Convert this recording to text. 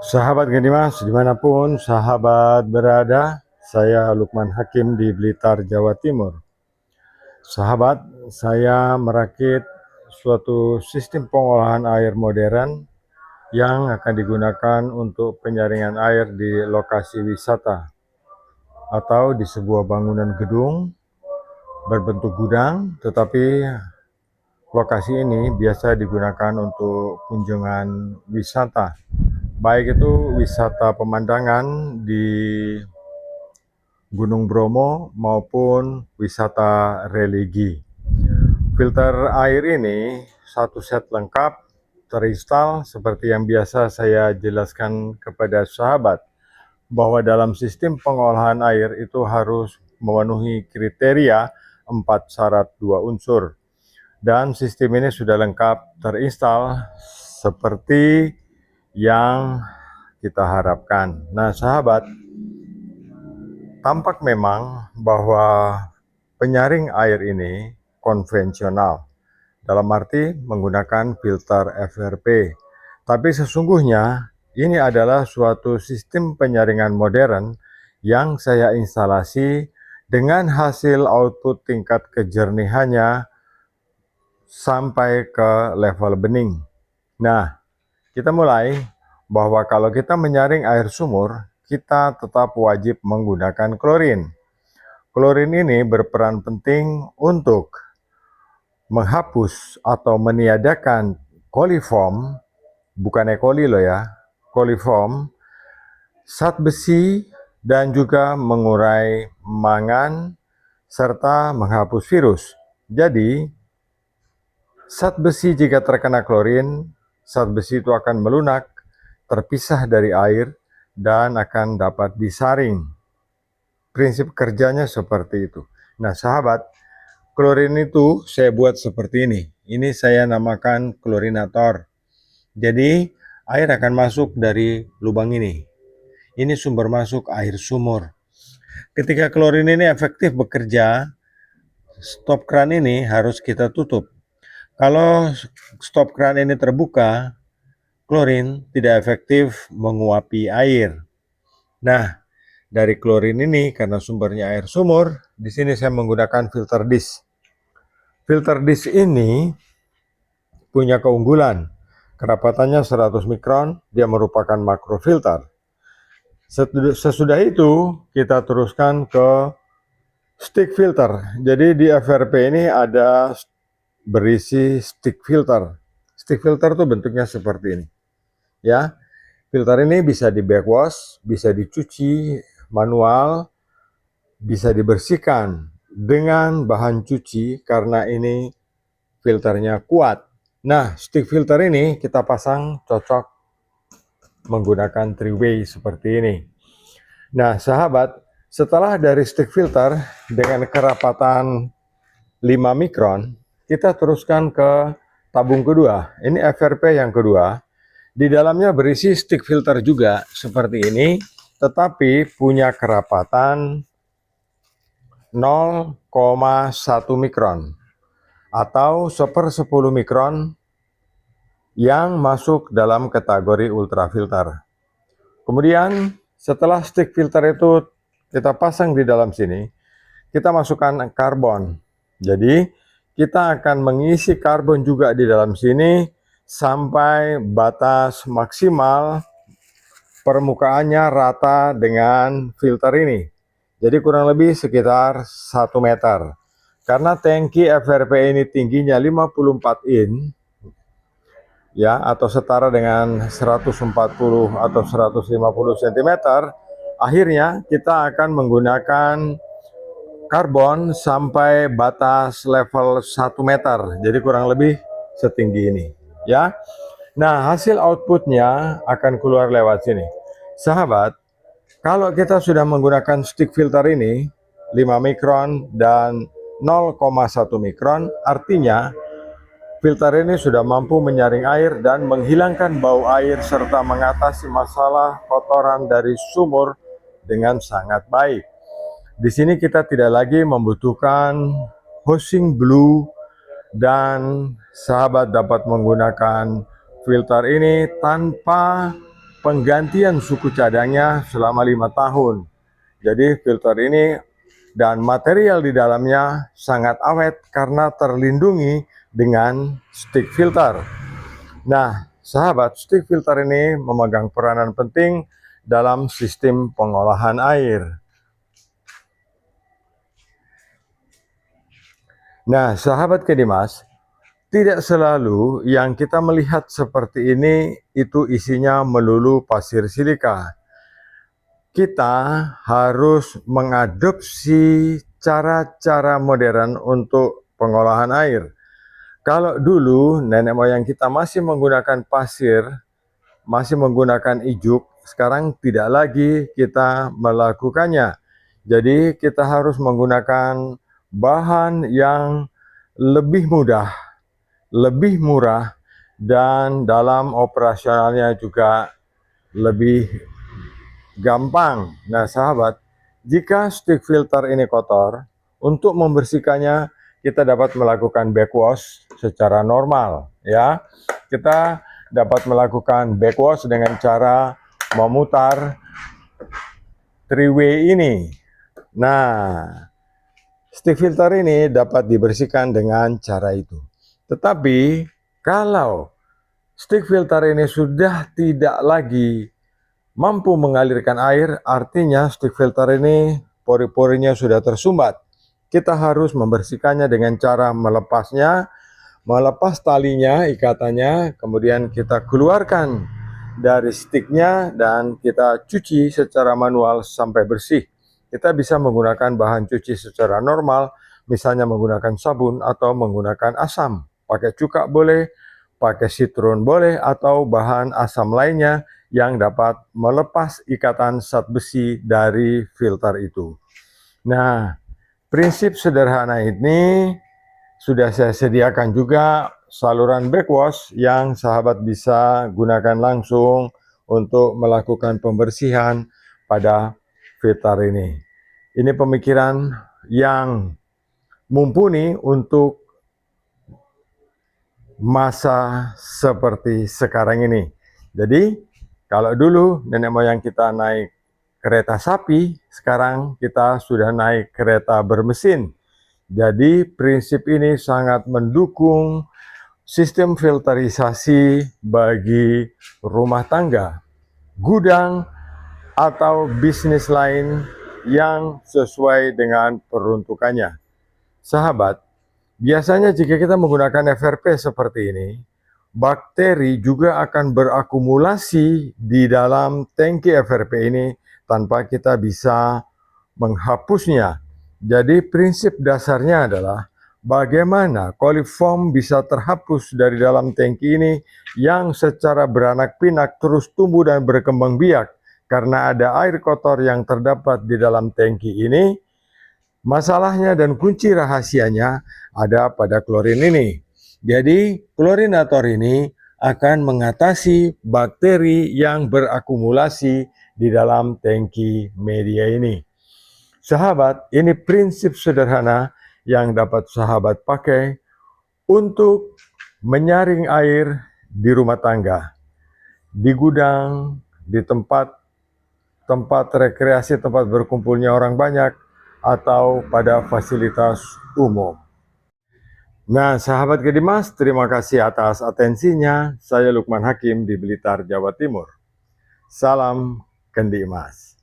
Sahabat Genimas, dimanapun sahabat berada, saya Lukman Hakim di Blitar, Jawa Timur. Sahabat, saya merakit suatu sistem pengolahan air modern yang akan digunakan untuk penyaringan air di lokasi wisata atau di sebuah bangunan gedung berbentuk gudang, tetapi lokasi ini biasa digunakan untuk kunjungan wisata, baik itu wisata pemandangan di Gunung Bromo maupun wisata religi. Filter air ini satu set lengkap terinstal seperti yang biasa saya jelaskan kepada sahabat, bahwa dalam sistem pengolahan air itu harus memenuhi kriteria 4 syarat 2 unsur. Dan sistem ini sudah lengkap terinstal seperti yang kita harapkan. Nah sahabat, tampak memang bahwa penyaring air ini konvensional, dalam arti menggunakan filter FRP. Tapi sesungguhnya ini adalah suatu sistem penyaringan modern yang saya instalasi dengan hasil output tingkat kejernihannya sampai ke level bening. Nah, kita mulai bahwa kalau kita menyaring air sumur, kita tetap wajib menggunakan klorin. Klorin ini berperan penting untuk menghapus atau meniadakan coliform, bukan E. coli loh ya, coliform, zat besi, dan juga mengurai mangan, serta menghapus virus. Jadi, zat besi jika terkena klorin, zat besi itu akan melunak, terpisah dari air, dan akan dapat disaring. Prinsip kerjanya seperti itu. Nah sahabat, klorin itu saya buat seperti ini. Ini saya namakan klorinator. Jadi air akan masuk dari lubang ini. Ini sumber masuk air sumur. Ketika klorin ini efektif bekerja, stop kran ini harus kita tutup. Kalau stop kran ini terbuka, klorin tidak efektif menguapi air. Nah, dari klorin ini karena sumbernya air sumur, di sini saya menggunakan filter dish. Filter dish ini punya keunggulan. Kerapatannya 100 mikron, dia merupakan makrofilter. Sesudah itu kita teruskan ke stick filter. Jadi di FRP ini ada berisi stick filter. Stick filter itu bentuknya seperti ini. Ya, filter ini bisa di backwash, bisa dicuci manual, bisa dibersihkan dengan bahan cuci karena ini filternya kuat. Nah, stick filter ini kita pasang cocok menggunakan 3-way seperti ini. Nah, sahabat, setelah dari stick filter dengan kerapatan 5 mikron, kita teruskan ke tabung kedua. Ini FRP yang kedua. Di dalamnya berisi stick filter juga seperti ini, tetapi punya kerapatan 0,1 mikron atau 1/10 mikron yang masuk dalam kategori ultrafilter. Kemudian setelah stick filter itu kita pasang di dalam sini, kita masukkan karbon. Jadi kita akan mengisi karbon juga di dalam sini sampai batas maksimal permukaannya rata dengan filter ini. Jadi kurang lebih sekitar 1 meter. Karena tangki FRP ini tingginya 54 in, ya, atau setara dengan 140 atau 150 cm, akhirnya kita akan menggunakan karbon sampai batas level 1 meter. Jadi kurang lebih setinggi ini, ya. Nah, hasil outputnya akan keluar lewat sini. Sahabat, kalau kita sudah menggunakan stick filter ini 5 mikron dan 0,1 mikron, artinya filter ini sudah mampu menyaring air dan menghilangkan bau air serta mengatasi masalah kotoran dari sumur dengan sangat baik. Di sini kita tidak lagi membutuhkan hosing blue dan sahabat dapat menggunakan filter ini tanpa penggantian suku cadangnya selama 5 tahun. Jadi filter ini dan material di dalamnya sangat awet karena terlindungi dengan stick filter. Nah, sahabat, stick filter ini memegang peranan penting dalam sistem pengolahan air. Nah, sahabat Kedimas, tidak selalu yang kita melihat seperti ini itu isinya melulu pasir silika. Kita harus mengadopsi cara-cara modern untuk pengolahan air. Kalau dulu nenek moyang kita masih menggunakan pasir, masih menggunakan ijuk, sekarang tidak lagi kita melakukannya. Jadi kita harus menggunakan bahan yang lebih mudah, lebih murah, dan dalam operasionalnya juga lebih gampang. Nah sahabat, jika stick filter ini kotor, untuk membersihkannya kita dapat melakukan backwash secara normal ya. Kita dapat melakukan backwash dengan cara memutar three-way ini. Nah, stick filter ini dapat dibersihkan dengan cara itu. Tetapi kalau stick filter ini sudah tidak lagi mampu mengalirkan air, artinya stick filter ini pori-porinya sudah tersumbat. Kita harus membersihkannya dengan cara melepasnya, melepas talinya, ikatannya, kemudian kita keluarkan dari sticknya dan kita cuci secara manual sampai bersih. Kita bisa menggunakan bahan cuci secara normal, misalnya menggunakan sabun atau menggunakan asam. Pakai cuka boleh, pakai citron boleh, atau bahan asam lainnya yang dapat melepas ikatan zat besi dari filter itu. Nah, prinsip sederhana ini sudah saya sediakan juga saluran backwash yang sahabat bisa gunakan langsung untuk melakukan pembersihan pada filter ini. Ini pemikiran yang mumpuni untuk masa seperti sekarang ini. Jadi, kalau dulu nenek moyang kita naik kereta sapi, sekarang kita sudah naik kereta bermesin. Jadi, prinsip ini sangat mendukung sistem filterisasi bagi rumah tangga, gudang, atau bisnis lain yang sesuai dengan peruntukannya. Sahabat, biasanya jika kita menggunakan FRP seperti ini, bakteri juga akan berakumulasi di dalam tangki FRP ini tanpa kita bisa menghapusnya. Jadi prinsip dasarnya adalah bagaimana coliform bisa terhapus dari dalam tangki ini yang secara beranak pinak terus tumbuh dan berkembang biak karena ada air kotor yang terdapat di dalam tangki ini. Masalahnya dan kunci rahasianya ada pada klorin ini. Jadi klorinator ini akan mengatasi bakteri yang berakumulasi di dalam tangki media ini. Sahabat, ini prinsip sederhana yang dapat sahabat pakai untuk menyaring air di rumah tangga, di gudang, di tempat rekreasi, tempat berkumpulnya orang banyak, atau pada fasilitas umum. Nah, sahabat Kedimas, terima kasih atas atensinya. Saya Lukman Hakim di Blitar, Jawa Timur. Salam Kendi Emas.